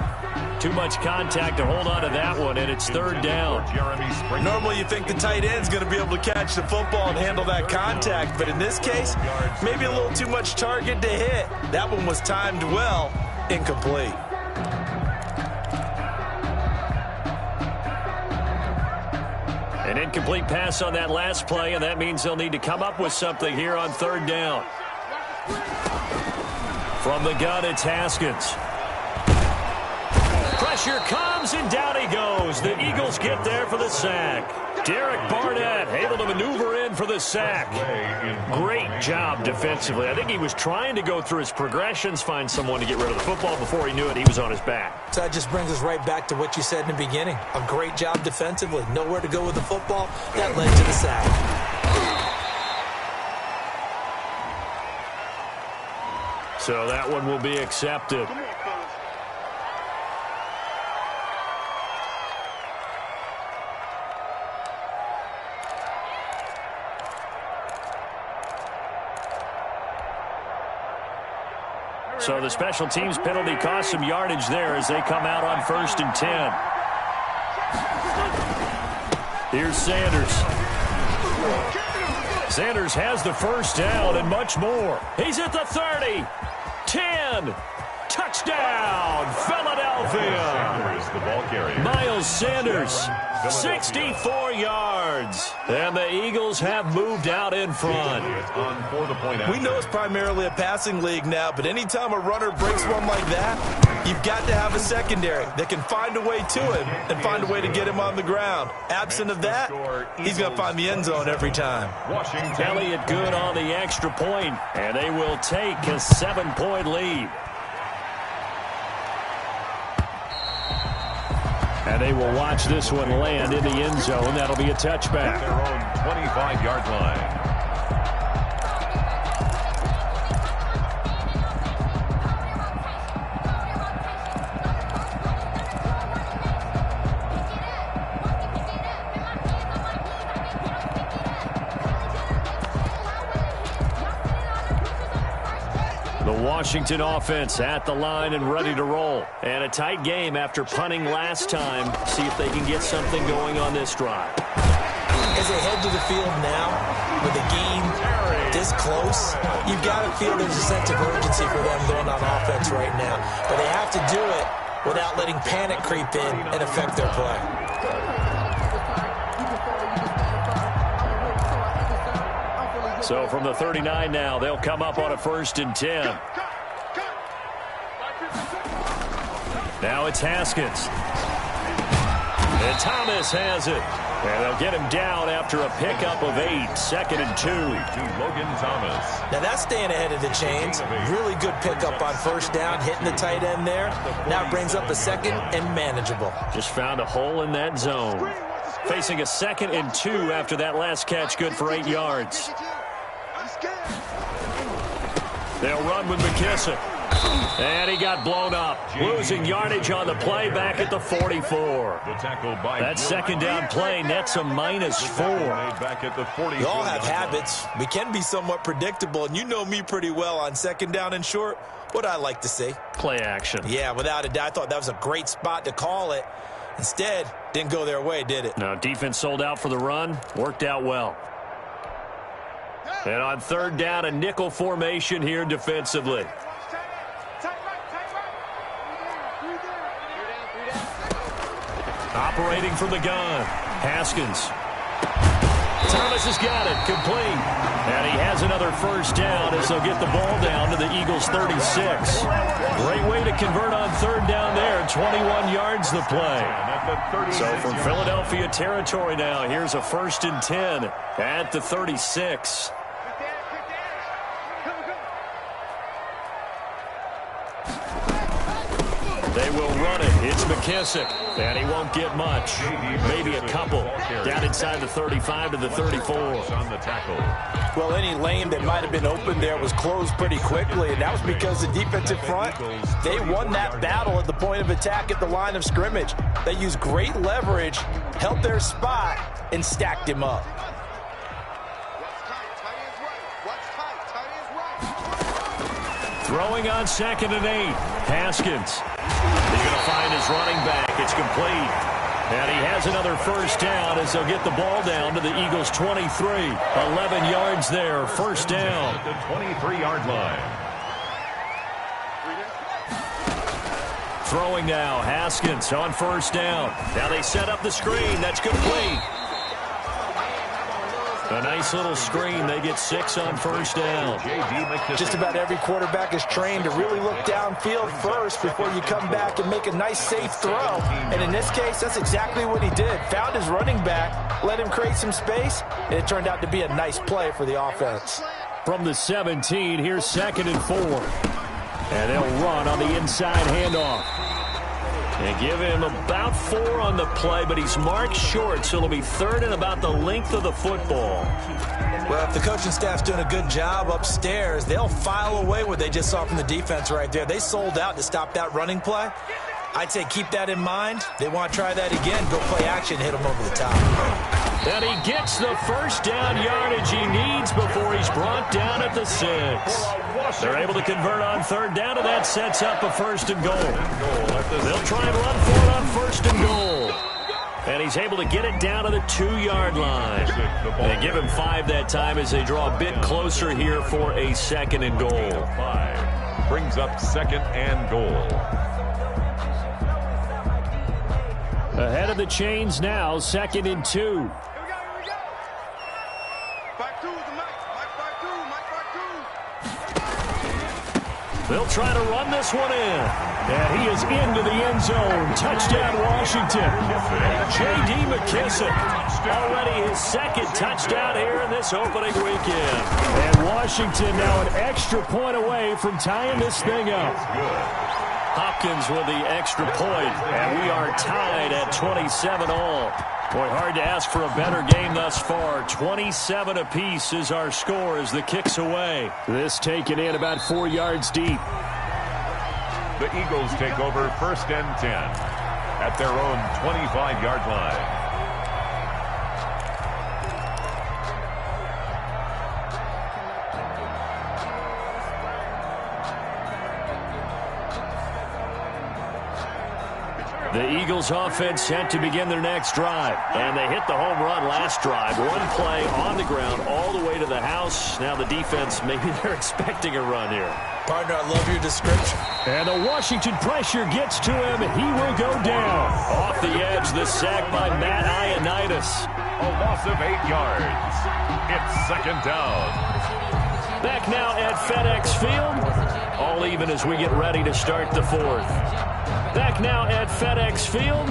Too much contact to hold on to that one, and it's 3rd down. Normally you think the tight end's going to be able to catch the football and handle that contact, but in this case, maybe a little too much target to hit. That one was timed well, incomplete. An incomplete pass on that last play, and that means they'll need to come up with something here on 3rd down. From the gun, it's Haskins. Pressure comes, and down he goes. The Eagles get there for the sack. Derek Barnett able to maneuver in for the sack. Great job defensively. I think he was trying to go through his progressions, find someone to get rid of the football. Before he knew it, he was on his back. So that just brings us right back to what you said in the beginning. A great job defensively. Nowhere to go with the football. That led to the sack. So that one will be accepted. So the special teams penalty cost some yardage there as they come out on 1st and 10. Here's Sanders. Sanders has the first down and much more. He's at the 30. 10. Touchdown, Philadelphia. The ball carrier. Miles Sanders, 64 yards. And the Eagles have moved out in front. We know it's primarily a passing league now, but anytime a runner breaks one like that, you've got to have a secondary that can find a way to him and find a way to get him on the ground. Absent of that, he's going to find the end zone every time. Elliott good on the extra point, and they will take a 7-point lead. And they will watch this one land in the end zone. That'll be a touchback. Their own 25-yard line. The Washington offense at the line and ready to roll. And a tight game after punting last time. See if they can get something going on this drive. As they head to the field now, with the game this close, you've got to feel there's a sense of urgency for them going on offense right now. But they have to do it without letting panic creep in and affect their play. So from the 39 now, they'll come up on a 1st and 10. Now it's Haskins. And Thomas has it. And they'll get him down after a pickup of 8. 2nd and 2. Logan Thomas. Now that's staying ahead of the chains. Really good pickup on 1st down, hitting the tight end there. Now it brings up a 2nd and manageable. Just found a hole in that zone. Facing a 2nd and 2 after that last catch, good for 8 yards. They'll run with McKissick. And he got blown up. Losing yardage on the play back at the 44. That 2nd down play nets a -4. We all have habits. We can be somewhat predictable, and you know me pretty well on 2nd down and short. What I like to see. Play action. Yeah, without a doubt. I thought that was a great spot to call it. Instead, didn't go their way, did it? No, defense sold out for the run. Worked out well. And on 3rd down, a nickel formation here defensively. Operating from the gun. Haskins. Thomas has got it. Complete. And he has another 1st down as they'll get the ball down to the Eagles' 36. Great way to convert on 3rd down there. 21 yards the play. So from Philadelphia territory now, here's a 1st and 10 at the 36. They will run it. It's McKissick. And he won't get much. Maybe a couple. Down inside the 35 to the 34. Well, any lane that might have been open there was closed pretty quickly, and that was because the defensive front, they won that battle at the point of attack at the line of scrimmage. They used great leverage, held their spot, and stacked him up. Throwing on 2nd and 8. Haskins. He's going to find his running back. It's complete. And he has another 1st down as they'll get the ball down to the Eagles' 23. 11 yards there. 1st down. At the 23-yard line. Throwing now. Haskins on 1st down. Now they set up the screen. That's complete. A nice little screen. They get 6 on first down. Just about every quarterback is trained to really look downfield first before you come back and make a nice, safe throw. And in this case, that's exactly what he did. Found his running back, let him create some space, and it turned out to be a nice play for the offense. From the 17, here's 2nd and 4. And they'll run on the inside handoff. And give him about 4 on the play, but he's marked short, so it'll be 3rd and about the length of the football. Well, if the coaching staff's doing a good job upstairs, they'll file away what they just saw from the defense right there. They sold out to stop that running play. I'd say keep that in mind. They want to try that again, go play action, hit him over the top. And he gets the first down yardage he needs before he's brought down at the 6. They're able to convert on 3rd down, and that sets up a 1st and goal. They'll try and run for it on 1st and goal. And he's able to get it down to the 2-yard line. They give him 5 that time as they draw a bit closer here for a 2nd and goal. 5 brings up 2nd and goal. Ahead of the chains now, 2nd and 2. They'll try to run this one in. And he is into the end zone. Touchdown, Washington. J.D. McKissick. Already his 2nd touchdown here in this opening weekend. And Washington now an extra point away from tying this thing up. Hopkins with the extra point, and we are tied at 27 all. Boy, hard to ask for a better game thus far. 27 apiece is our score as the kick's away. This taken in about 4 yards deep. The Eagles take over 1st and 10 at their own 25-yard line. The Eagles offense set to begin their next drive. And they hit the home run last drive. 1 play on the ground all the way to the house. Now the defense, maybe they're expecting a run here. Partner, I love your description. And the Washington pressure gets to him. He will go down. Off the edge, the sack by Matt Ioannidis. A loss of 8 yards. It's 2nd down. Back now at FedEx Field. All even as we get ready to start the 4th. Back now at FedEx Field.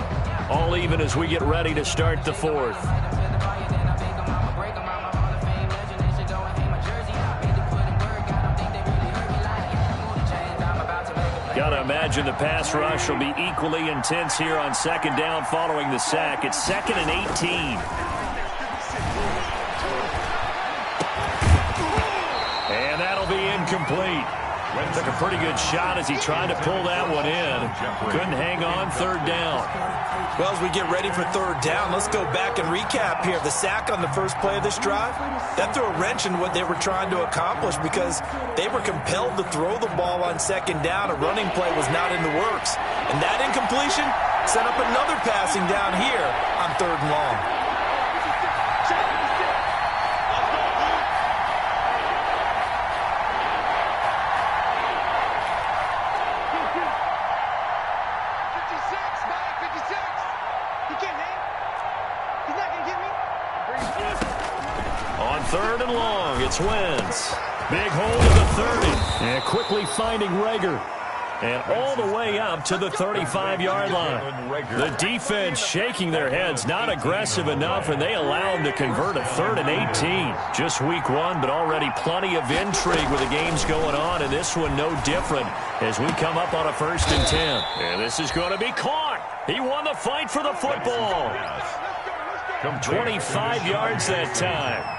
All even as we get ready to start the 4th. Gotta imagine the pass rush will be equally intense here on 2nd down following the sack. It's 2nd and 18. And that'll be incomplete. Took a pretty good shot as he tried to pull that one in. Couldn't hang on 3rd down. Well, as we get ready for 3rd down, let's go back and recap here. The sack on the first play of this drive, that threw a wrench in what they were trying to accomplish because they were compelled to throw the ball on 2nd down. A running play was not in the works. And that incompletion set up another passing down here on 3rd and long. On 3rd and long, it's Wentz. Big hole to the 30. And quickly finding Rager. And all the way up to the 35-yard line. The defense shaking their heads, not aggressive enough, and they allow them to convert a 3rd and 18. Just week 1, but already plenty of intrigue with the games going on, and this one no different as we come up on a 1st and 10. And this is going to be caught. He won the fight for the football. 25 yards that time.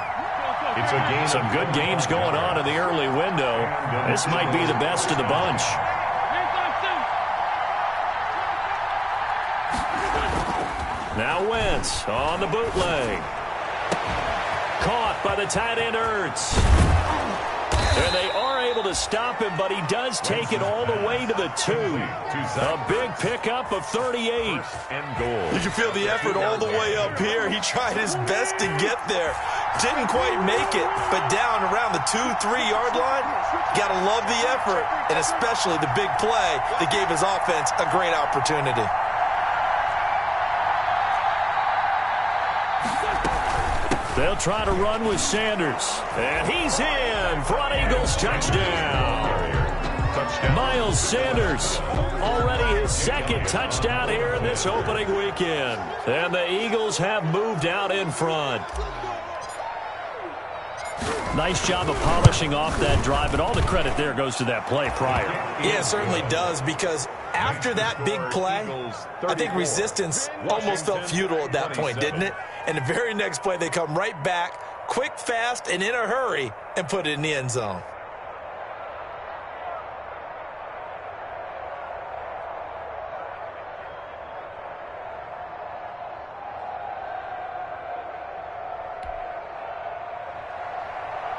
It's a game. Some good games going on in the early window. This might be the best of the bunch. Now Wentz on the bootleg. Caught by the tight end Ertz. And they are able to stop him, but he does take it all the way to the 2. A big pickup of 38. You can feel the effort all the way up here. He tried his best to get there. Didn't quite make it, but down around the 2-3-yard line, got to love the effort, and especially the big play that gave his offense a great opportunity. They'll try to run with Sanders. And he's in for an Eagles touchdown. Miles Sanders, already his second touchdown here in this opening weekend. And the Eagles have moved out in front. Nice job of polishing off that drive, but all the credit there goes to that play prior. Yeah, it certainly does, because after that big play, I think resistance almost felt futile at that point, didn't it? And the very next play, they come right back, quick, fast, and in a hurry, and put it in the end zone.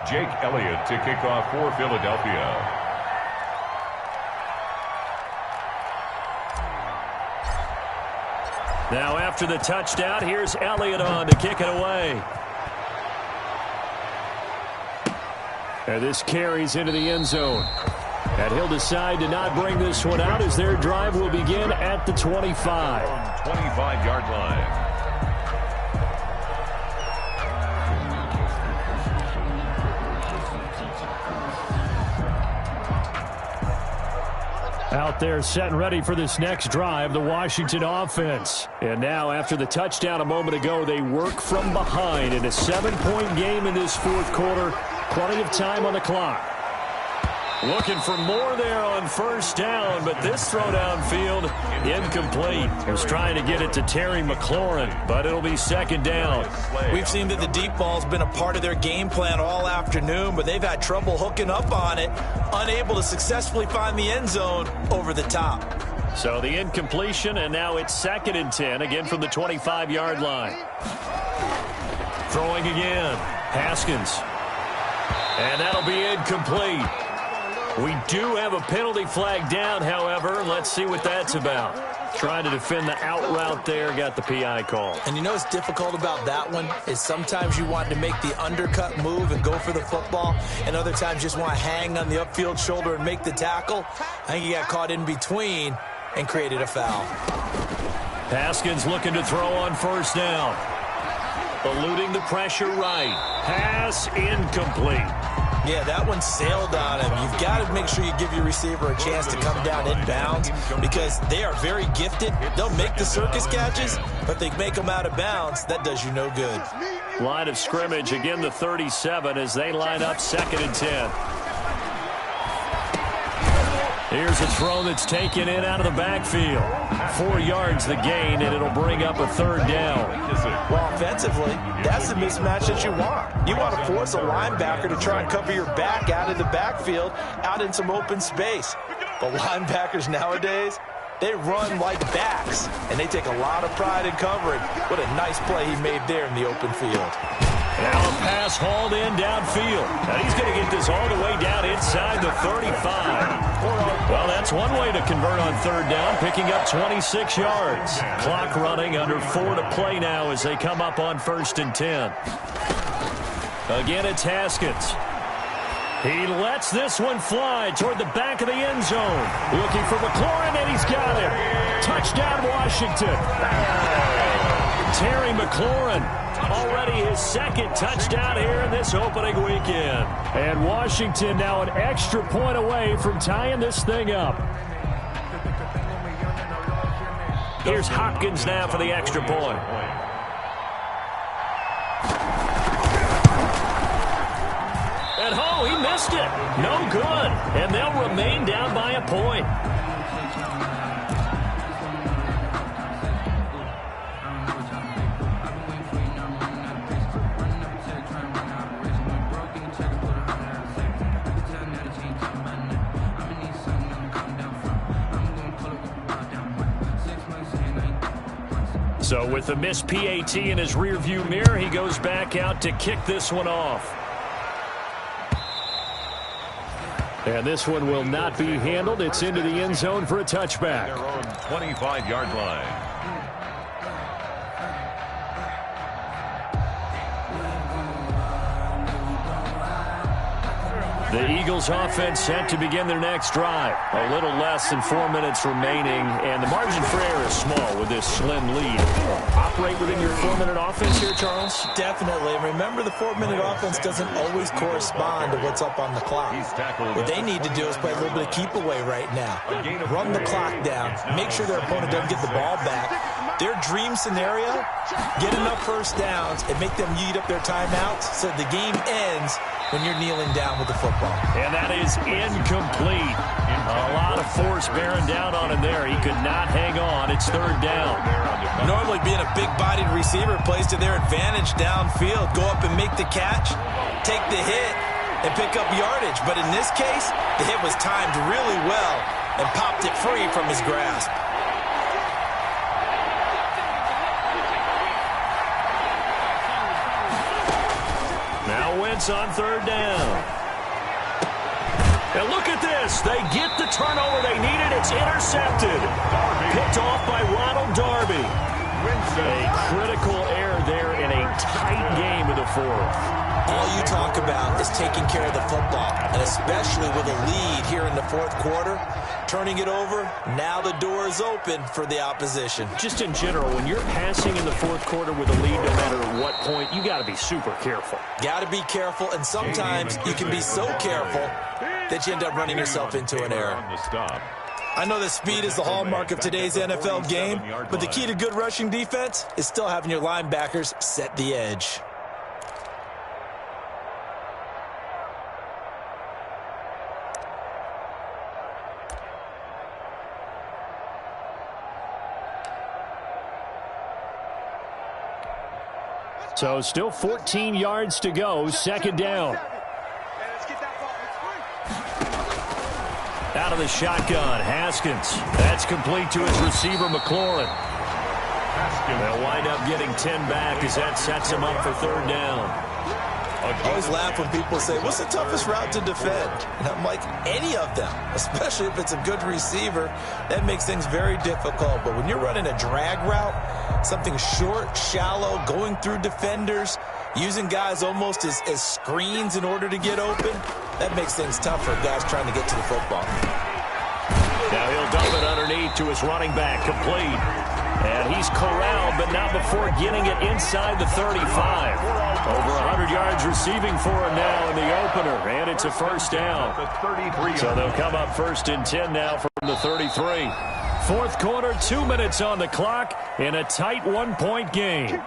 Jake Elliott to kick off for Philadelphia. Now after the touchdown, here's Elliott on to kick it away. And this carries into the end zone. And he'll decide to not bring this one out as their drive will begin at the 25. 25-yard line. Out there set and ready for this next drive, the Washington offense. And now after the touchdown a moment ago, they work from behind in a 7-point game in this fourth quarter. Plenty of time on the clock. Looking for more there on first down, but this throw downfield incomplete. Was trying to get it to Terry McLaurin, but it'll be second down. We've seen that the deep ball's been a part of their game plan all afternoon, but they've had trouble hooking up on it, unable to successfully find the end zone over the top. So the incompletion, and now it's 2nd and 10, again from the 25-yard line. Throwing again, Haskins. And that'll be incomplete. We do have a penalty flag down, however. Let's see what that's about. Trying to defend the out route there, got the PI call. And you know what's difficult about that one is sometimes you want to make the undercut move and go for the football, and other times just want to hang on the upfield shoulder and make the tackle. I think he got caught in between and created a foul. Haskins looking to throw on first down. Eluding the pressure right. Pass incomplete. Yeah, that one sailed on him. You've got to make sure you give your receiver a chance to come down inbounds because they are very gifted. They'll make the circus catches, but they make them out of bounds. That does you no good. Line of scrimmage, again the 37 as they line up 2nd and 10. Here's a throw that's taken in out of the backfield. 4 yards the gain, and it'll bring up a 3rd down. Well, offensively, that's the mismatch that you want. You want to force a linebacker to try and cover your back out of the backfield, out in some open space. But linebackers nowadays, they run like backs, and they take a lot of pride in covering. What a nice play he made there in the open field. Now a pass hauled in downfield. And he's going to get this all the way down inside the 35. Well, that's one way to convert on 3rd down, picking up 26 yards. Clock running, under 4 to play now as they come up on 1st and 10. Again, it's Haskins. He lets this one fly toward the back of the end zone. Looking for McLaurin, and he's got it. Touchdown, Washington. Terry McLaurin, already his 2nd touchdown here in this opening weekend. And Washington now an extra point away from tying this thing up. Here's Hopkins now for the extra point. And oh, he missed it. No good. And they'll remain down by a point. So with the missed PAT in his rearview mirror, he goes back out to kick this one off. And this one will not be handled. It's into the end zone for a touchback. Their own 25-yard line. The Eagles offense set to begin their next drive. A little less than 4 minutes remaining, and the margin for error is small with this slim lead. Operate within your 4-minute offense here, Charles? Definitely. And remember, the 4-minute offense doesn't always correspond to what's up on the clock. What they need to do is play a little bit of keep away right now. Run the clock down. Make sure their opponent doesn't get the ball back. Their dream scenario, get enough first downs and make them eat up their timeouts so the game ends when you're kneeling down with the football. And that is incomplete. A lot of force bearing down on him there. He could not hang on. It's third down. Normally being a big-bodied receiver plays to their advantage downfield. Go up and make the catch, take the hit, and pick up yardage. But in this case, the hit was timed really well and popped it free from his grasp. Now Wentz on third down. And look at this. They get the turnover they needed. It's intercepted. Picked off by Ronald Darby. A critical error there in a tight game of the fourth. All you talk about is taking care of the football, and especially with a lead here in the fourth quarter, turning it over, now the door is open for the opposition. Just in general, when you're passing in the fourth quarter with a lead, no matter what point, you got to be super careful. Got to be careful, and sometimes you can be so careful that you end up running yourself into an error. I know that speed is the hallmark of today's NFL game, but the key to good rushing defense is still having your linebackers set the edge. So still 14 yards to go, second down. Out of the shotgun, Haskins. That's complete to his receiver, McLaurin. They'll wind up getting 10 back as that sets him up for third down. I always laugh when people say, what's the toughest route to defend? And I'm like, any of them, especially if it's a good receiver. That makes things very difficult. But when you're running a drag route, something short, shallow, going through defenders, using guys almost as screens in order to get open, that makes things tough for guys trying to get to the football. Now he'll dump it underneath to his running back, complete. And he's corralled, but not before getting it inside the 35. Over 100 yards receiving for him now in the opener, and it's a first down. So they'll come up first and 10 now from the 33. Fourth quarter, 2 minutes on the clock in a tight one-point game.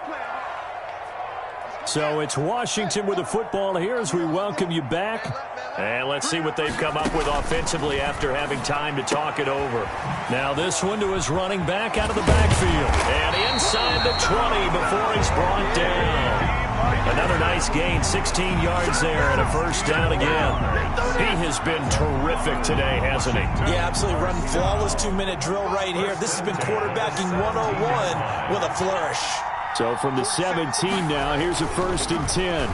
So it's Washington with the football here as we welcome you back. And let's see what they've come up with offensively after having time to talk it over. Now this one to his running back out of the backfield. And inside the 20 before he's brought down. Another nice gain, 16 yards there and a first down again. He has been terrific today, hasn't he? Yeah, absolutely. Running flawless 2-minute drill right here. This has been quarterbacking 101 with a flourish. So from the 17 now, here's a first and 10.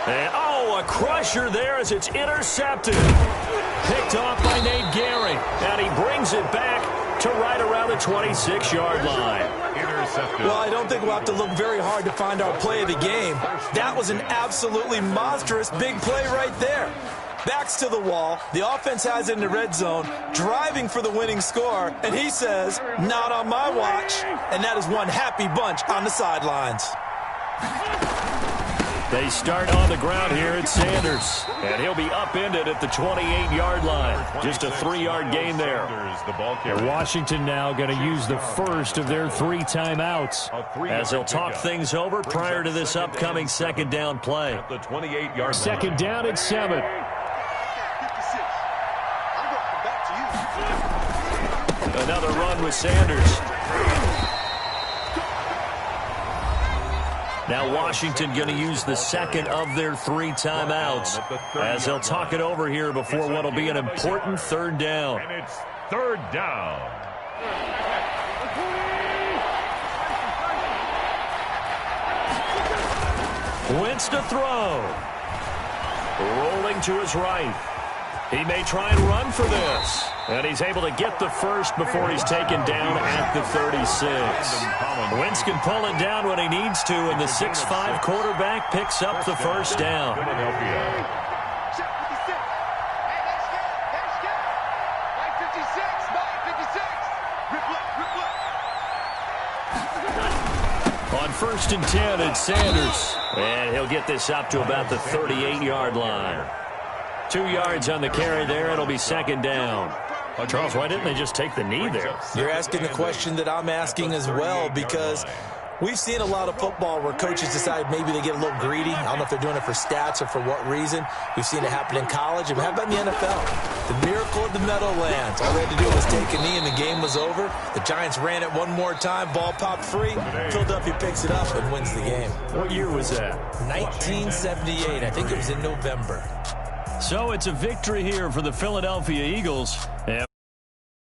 And, a crusher there as it's intercepted. Picked off by Nate Gehry. And he brings it back to right around the 26-yard line. Well, I don't think we'll have to look very hard to find our play of the game. That was an absolutely monstrous big play right there. Backs to the wall. The offense has it in the red zone, driving for the winning score. And he says, not on my watch. And that is one happy bunch on the sidelines. They start on the ground here at Sanders. And he'll be upended at the 28-yard line. Just a 3-yard gain there. And Washington now going to use the first of their 3 timeouts as they'll talk things over prior to this upcoming second down play. Second down at 7. Another run with Sanders. Now Washington going to use the second of their 3 timeouts as they'll talk it over here before what will be an important third down. And it's third down. Wentz to throw. Rolling to his right. He may try and run for this. And he's able to get the first before he's taken down at the 36. Wentz can pull it down when he needs to, and the 6'5" quarterback picks up the first down. On 1st and 10, it's Sanders. And he'll get this up to about the 38-yard line. 2 yards on the carry there. It'll be 2nd down. Well, Charles, why didn't they just take the knee there? You're asking the question that I'm asking as well, because we've seen a lot of football where coaches decide maybe they get a little greedy. I don't know if they're doing it for stats or for what reason. We've seen it happen in college. And how about in the NFL? The miracle of the Meadowlands. All they had to do was take a knee and the game was over. The Giants ran it one more time. Ball popped free. Philadelphia picks it up and wins the game. What year was that? 1978. I think it was in November. So it's a victory here for the Philadelphia Eagles.